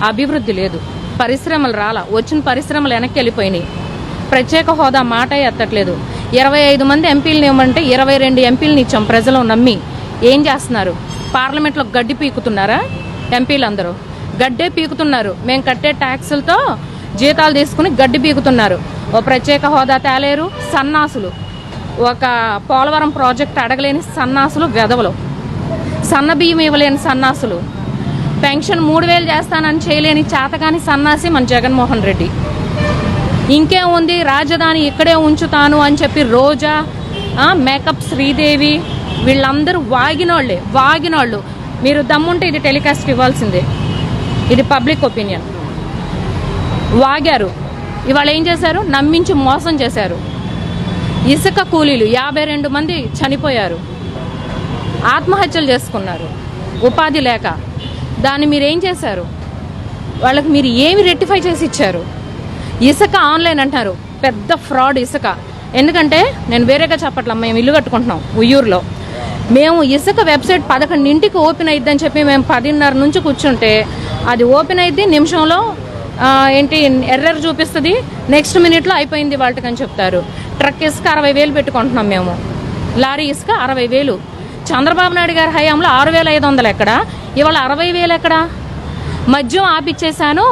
అభివృద్ధి లేదు, పరిశ్రమలు రాలా, వచ్చిన పరిశ్రమలు వెనక్కి వెళ్ళిపోయినాయి. ప్రత్యేక హోదా మాట ఎత్తట్లేదు. 25 మంది ఎంపీలను ఇవ్వమంటే 22 ఎంపీలను ఇచ్చాం ప్రజలు నమ్మి. ఏం చేస్తున్నారు? పార్లమెంట్లో గడ్డి పీకుతున్నారా? ఎంపీలందరూ గడ్డే పీకుతున్నారు. మేము కట్టే ట్యాక్సులతో జీతాలు తీసుకుని గడ్డి పీకుతున్నారు. ఓ ప్రత్యేక హోదా తేలేరు సన్నాసులు. ఒక పోలవరం ప్రాజెక్ట్ అడగలేని సన్నాసులు, వెధవలు. సన్న బియ్యం ఇవ్వలేని సన్నాసులు. పెన్షన్ 3000 చేస్తానని చేయలేని చేతగాని సన్నాసి మన జగన్మోహన్ రెడ్డి. ఇంకేముంది, రాజధాని ఇక్కడే ఉంచుతాను అని చెప్పి రోజా, మేకప్ శ్రీదేవి వీళ్ళందరూ వాగినోళ్ళు. మీరు దమ్ముంటే ఇది టెలికాస్ట్ ఇవ్వాల్సిందే. ఇది పబ్లిక్ ఒపీనియన్. వాగారు. ఇవాళ ఏం చేశారు? నమ్మించి మోసం చేశారు. ఇసుక కూలీలు 52 మంది చనిపోయారు, ఆత్మహత్యలు చేసుకున్నారు ఉపాధి లేక. దాన్ని మీరేం చేశారు? వాళ్ళకి మీరు ఏమి రెక్టిఫై చేసి ఇచ్చారు? ఇసుక ఆన్లైన్ అంటారు, పెద్ద ఫ్రాడ్ ఇసుక. ఎందుకంటే నేను వేరేగా చెప్పట్లా, మేము ఇల్లు కట్టుకుంటున్నాం ఉయ్యూరులో. మేము ఇసుక వెబ్సైట్ 11ంటికి ఓపెన్ అయిద్దని చెప్పి మేము 10:30 నుంచి కూర్చుంటే అది ఓపెన్ అయింది, నిమిషంలో ఎర్రర్ చూపిస్తుంది, నెక్స్ట్ మినిట్లో అయిపోయింది వాళ్ళకని చెప్తారు. ట్రక్ ఇసుక 60,000 పెట్టుకుంటున్నాం మేము, లారీ ఇసుక 60,000. చంద్రబాబు నాయుడు గారి హయాంలో 6,500 ఎక్కడ, ఇవాళ 60,000 ఎక్కడ? మద్యం ఆపిచ్చేశాను,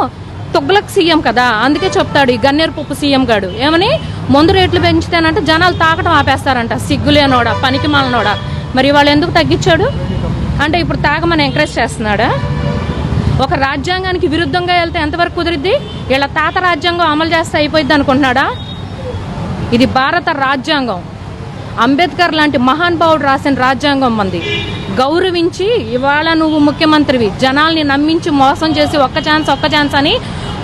తుగ్లక్ సీఎం కదా, అందుకే చెప్తాడు ఈ గన్నేరు పప్పు సీఎం గాడు. ఏమని మందు రేట్లు పెంచుతానంటే జనాలు తాకటం ఆపేస్తారంట, సిగ్గులేనోడా, పనికి మాలనోడా. మరి వాళ్ళు ఎందుకు తగ్గించాడు అంటే ఇప్పుడు తాగమని ఎంకరేజ్ చేస్తున్నాడా? ఒక రాజ్యాంగానికి విరుద్ధంగా వెళ్తే ఎంతవరకు కుదిరిద్ది? వీళ్ళ తాత రాజ్యాంగం అమలు చేస్తే అయిపోయింది అనుకుంటున్నాడా? ఇది భారత రాజ్యాంగం, అంబేద్కర్ లాంటి మహానుభావుడు రాసిన రాజ్యాంగం మంది. గౌరవించి ఇవాళ నువ్వు ముఖ్యమంత్రివి, జనాల్ని నమ్మించి మోసం చేసి ఒక్క ఛాన్స్ అని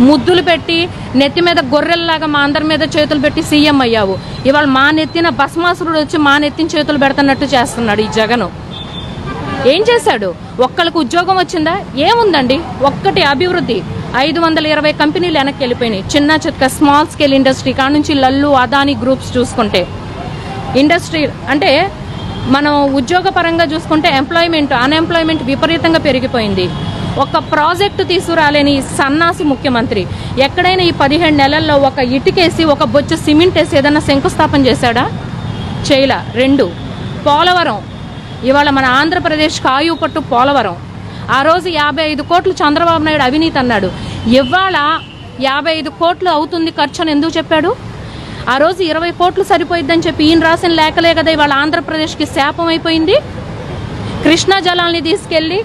ముద్దులు పెట్టి నెత్తి మీద గొర్రెల్లాగా మా అందరి మీద చేతులు పెట్టి సీఎం అయ్యావు. ఇవాళ మా నెత్తిన భస్మాసురుడు వచ్చి మా నెత్తిన చేతులు పెడుతున్నట్టు చేస్తున్నాడు ఈ జగను. ఏం చేశాడు? ఒక్కళ్ళకు ఉద్యోగం వచ్చిందా? ఏముందండి, ఒక్కటి అభివృద్ధి. 520 కంపెనీలు వెనక్కి వెళ్ళిపోయినాయి. చిన్న చిత్క స్మాల్ స్కేల్ ఇండస్ట్రీ కాడ నుంచి లల్లు, అదానీ గ్రూప్స్ చూసుకుంటే ఇండస్ట్రీ అంటే మనం ఉద్యోగ పరంగా చూసుకుంటే అన్ఎంప్లాయ్మెంట్ విపరీతంగా పెరిగిపోయింది. ఒక ప్రాజెక్టు తీసుకురాలేని సన్నాసి ముఖ్యమంత్రి ఎక్కడైనా ఈ 15 నెలల్లో ఒక ఇటుకేసి ఒక బొచ్చు సిమెంట్ వేసి ఏదన్నా శంకుస్థాపన చేశాడా? చేయలా. 2 పోలవరం, ఇవాళ మన ఆంధ్రప్రదేశ్ కాయు పట్టు పోలవరం. ఆ రోజు 55 కోట్లు చంద్రబాబు నాయుడు అవినీతి అన్నాడు. ఇవాళ 55 కోట్లు అవుతుంది ఖర్చు అని ఎందుకు చెప్పాడు? ఆ రోజు 20 కోట్లు సరిపోయిద్దని చెప్పి ఈయన రాసిన లేఖలే కదా ఇవాళ ఆంధ్రప్రదేశ్కి శాపం అయిపోయింది. కృష్ణా జలాల్ని తీసుకెళ్ళి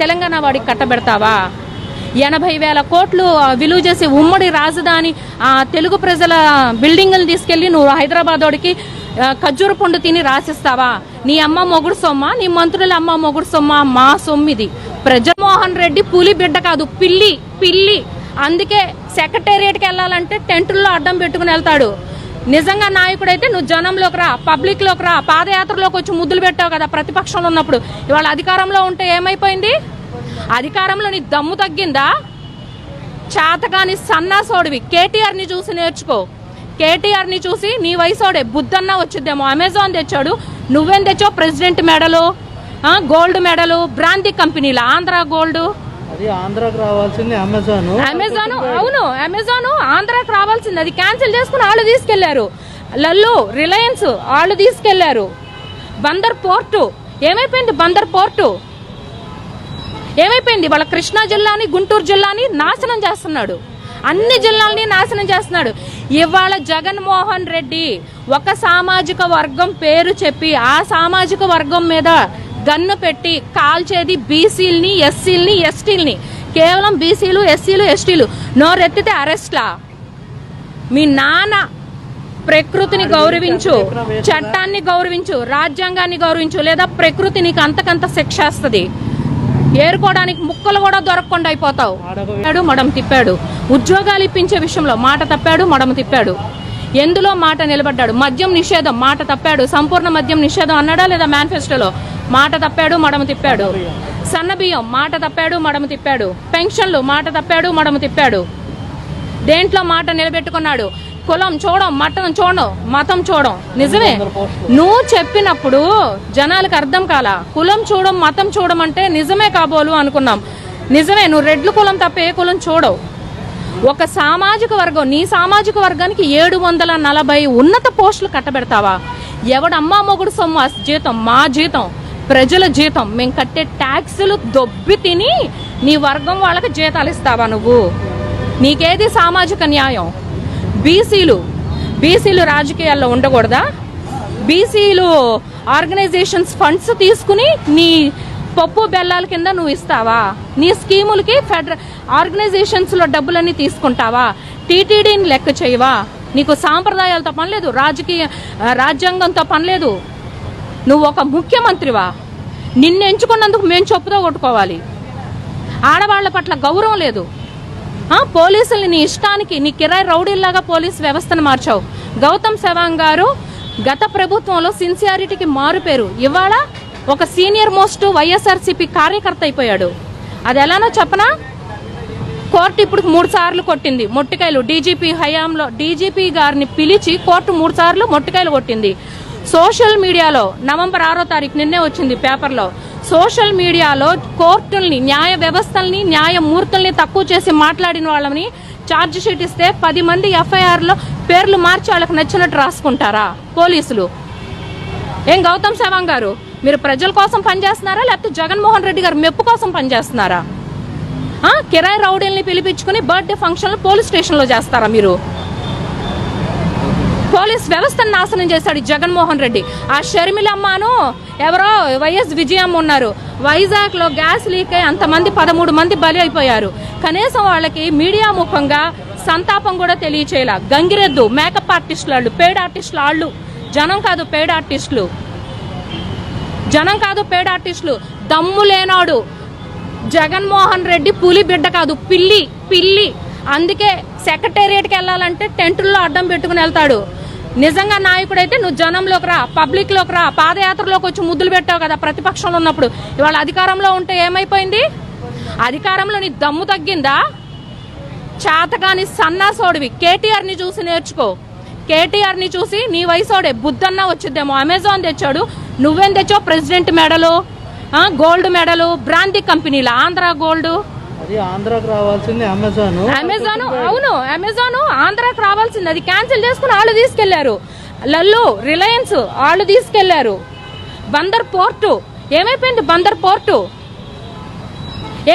తెలంగాణ వాడికి కట్టబెడతావా? 80,000 కోట్లు విలువ చేసి ఉమ్మడి రాజధాని తెలుగు ప్రజల బిల్డింగ్లను తీసుకెళ్ళి నువ్వు హైదరాబాద్ వాడికి ఖర్జూర పండు తిని రాసిస్తావా? నీ అమ్మ మొగుడు సొమ్మ, నీ మంత్రుల అమ్మ మొగుడు సొమ్మ, మా సొమ్మిది. జగన్మోహన్ రెడ్డి పులి బిడ్డ కాదు, పిల్లి. అందుకే సెక్రటేరియట్కి వెళ్ళాలంటే టెంటుల్లో అడ్డం పెట్టుకుని వెళ్తాడు. నిజంగా నాయకుడైతే నువ్వు జనంలోకి రా, పబ్లిక్లోకి రా. పాదయాత్రలోకి వచ్చి ముద్దులు పెట్టావు కదా ప్రతిపక్షంలో ఉన్నప్పుడు. ఇవాళ అధికారంలో ఉంటే ఏమైపోయింది? అధికారంలో నీ దమ్ము తగ్గిందా? చేతగాని సన్నాసోడివి. కేటీఆర్ని చూసి నేర్చుకో. కేటీఆర్ని చూసి నీ వయసోడే బుద్ధన్నా వచ్చిద్దేమో. అమెజాన్ తెచ్చాడు, నువ్వేం తెచ్చావు? ప్రెసిడెంట్ మెడలు, గోల్డ్ మెడలు, బ్రాంతి కంపెనీల ఆంధ్ర గోల్డ్. ఆంధ్రాకి రావాల్సింది అమెజాన్. అవును, అమెజాన్ ఆంధ్రాకి రావాల్సింది. అది క్యాన్సిల్ చేసుకుని వాళ్ళు తీసుకెళ్లారు. లల్లు, రిలయన్స్ వాళ్ళు తీసుకెళ్లారు. బందర్ పోర్టు ఏమైపోయింది? బందర్ పోర్టు ఏమైపోయింది? వాళ్ళ కృష్ణా జిల్లాని, గుంటూరు జిల్లాని నాశనం చేస్తున్నాడు. అన్ని జిల్లాలని నాశనం చేస్తున్నాడు. ఇవాళ జగన్మోహన్ రెడ్డి ఒక సామాజిక వర్గం పేరు చెప్పి ఆ సామాజిక వర్గం మీద గన్ను పెట్టి కాల్చేది బీసీలని, ఎస్సీలని, ఎస్టీలని. కేవలం బీసీలు, ఎస్సీలు, ఎస్టీలు. నోరెత్తితే అరెస్ట్లా? మీ నాన్న ప్రకృతిని గౌరవించు, చట్టాన్ని గౌరవించు, రాజ్యాంగాన్ని గౌరవించు, లేదా ప్రకృతి నీకు అంతకంత శిక్షేస్తుంది. ఏరుకోవడానికి ముక్కలు కూడా దొరకకుండా అయిపోతావు. మడం తిప్పాడు. ఉద్యోగాలు ఇప్పించే విషయంలో మాట తప్పాడు, మడమ తిప్పాడు. ఎందులో మాట నిలబడ్డాడు? మద్యం నిషేధం మాట తప్పాడు. సంపూర్ణ మద్యం నిషేధం అన్నాడా లేదా మేనిఫెస్టోలో? మాట తప్పాడు, మడమ తిప్పాడు. సన్నబియ్యం మాట తప్పాడు, మడమ తిప్పాడు. పెన్షన్లు మాట తప్పాడు, మడమ తిప్పాడు. దేంట్లో మాట నిలబెట్టుకున్నాడు? కులం చూడం, మతం చూడం. నిజమే, నువ్వు చెప్పినప్పుడు జనాలకు అర్థం కాలా. కులం చూడం, మతం చూడం అంటే నిజమే కాబోలు అనుకున్నాం. నిజమే, నువ్వు రెడ్ల కులం తప్ప ఏ కులం చూడవు. ఒక సామాజిక వర్గం, నీ సామాజిక వర్గానికి 740 ఉన్నత పోస్టులు కట్టబెడతావా? ఎవడమ్మా మొగుడు సొమ్ము ఆ జీతం? మా జీతం, ప్రజల జీతం, మేము కట్టే ట్యాక్సులు దొబ్బి తిని నీ వర్గం వాళ్ళకి జీతాలు ఇస్తావా నువ్వు? నీకేది సామాజిక న్యాయం? బీసీలు రాజకీయాల్లో ఉండకూడదా? బీసీలు ఆర్గనైజేషన్స్ ఫండ్స్ తీసుకుని నీ పప్పు బెల్లాల కింద నువ్వు ఇస్తావా? నీ స్కీములకి ఫెడరల్ ఆర్గనైజేషన్స్ లో డబ్బులన్నీ తీసుకుంటావా? టీటీడీని లెక్క చేయవా? నీకు సాంప్రదాయాలతో పనిలేదు, రాజ్యాంగంతో పనిలేదు. నువ్వు ఒక ముఖ్యమంత్రివా? నిన్ను ఎంచుకున్నందుకు మేము చెప్పుతో కొట్టుకోవాలి. ఆడవాళ్ల పట్ల గౌరవం లేదు. పోలీసుల్ని నీ ఇష్టానికి, నీ కిరాయి రౌడీల్లాగా పోలీసు వ్యవస్థను మార్చావు. గౌతమ్ సవాంగ్ గారు గత ప్రభుత్వంలో సిన్సియారిటీకి మారుపేరు. ఇవాళ ఒక సీనియర్ మోస్ట్ వైఎస్ఆర్సీపీ కార్యకర్త అయిపోయాడు. అది ఎలానో చెప్పనా? కోర్టు ఇప్పుడు 3 సార్లు కొట్టింది మొట్టికాయలు. డీజీపీ హయాంలో డీజీపీ గారిని పిలిచి కోర్టు 3 సార్లు మొట్టికాయలు కొట్టింది. సోషల్ మీడియాలో నవంబర్ 6వ తారీఖు నిన్నే వచ్చింది పేపర్లో. సోషల్ మీడియాలో కోర్టుల్ని, న్యాయ వ్యవస్థల్ని, న్యాయమూర్తుల్ని తక్కువ చేసి మాట్లాడిన వాళ్ళని ఛార్జ్ షీట్ ఇస్తే 10 మంది ఎఫ్ఐఆర్లో పేర్లు మార్చి వాళ్ళకి నచ్చినట్టు రాసుకుంటారా పోలీసులు? ఏం గౌతమ్ సవాంగ్ గారు, మీరు ప్రజల కోసం పనిచేస్తున్నారా లేకపోతే జగన్మోహన్ రెడ్డి గారు మెప్పు కోసం పనిచేస్తున్నారా? కిరాయి రౌడీల్ని పిలిపించుకుని బర్త్డే ఫంక్షన్లు పోలీస్ స్టేషన్లో చేస్తారా మీరు? పోలీస్ వ్యవస్థను నాశనం చేశాడు జగన్మోహన్ రెడ్డి. ఆ షర్మిలమ్మను ఎవరో వైఎస్ విజయమ్మ ఉన్నారు, వైజాగ్ లో గ్యాస్ లీక్ అయి అంతమంది 13 మంది బలి అయిపోయారు. కనీసం వాళ్ళకి మీడియా ముఖంగా సంతాపం కూడా తెలియచేయాల. గంగిరెద్దు మేకప్ ఆర్టిస్టులు వాళ్ళు, పెయిడ్ ఆర్టిస్టులు వాళ్ళు, జనం కాదు పెయిడ్ ఆర్టిస్టులు. దమ్ము లేనాడు జగన్మోహన్ రెడ్డి. పులి బిడ్డ కాదు, పిల్లి. అందుకే సెక్రటేరియట్కి వెళ్ళాలంటే టెంటుల్లో అడ్డం పెట్టుకుని వెళ్తాడు. నిజంగా నాయకుడైతే నువ్వు జనంలోకి రా, పబ్లిక్ లోకి రా. పాదయాత్రలోకి వచ్చి ముద్దులు పెట్టావు కదా ప్రతిపక్షంలో ఉన్నప్పుడు. ఇవాళ అధికారంలో ఉంటే ఏమైపోయింది? అధికారంలో నీ దమ్ము తగ్గిందా? చాతగాని సన్నాసోడివి. కేటీఆర్ ని చూసి నేర్చుకో. కేటీఆర్ ని చూసి నీ వయసోడే బుద్ధన్నా వచ్చిద్దేమో. అమెజాన్ తెచ్చాడు, నువ్వేం తెచ్చావు? ప్రెసిడెంట్ మెడలు, గోల్డ్ మెడలు, బ్రాంతి కంపెనీల ఆంధ్ర గోల్డ్. అది ఆంధ్రాకి రావాల్సింది అమెజాన్. అవును, అమెజాన్ ఆంధ్రాకి రావాల్సింది. అది క్యాన్సిల్ చేసుకుని వాళ్ళు తీసుకెళ్లారు. లల్లు, రిలయన్స్ వాళ్ళు తీసుకెళ్లారు. బందర్ పోర్టు ఏమైపోయింది? బందర్ పోర్టు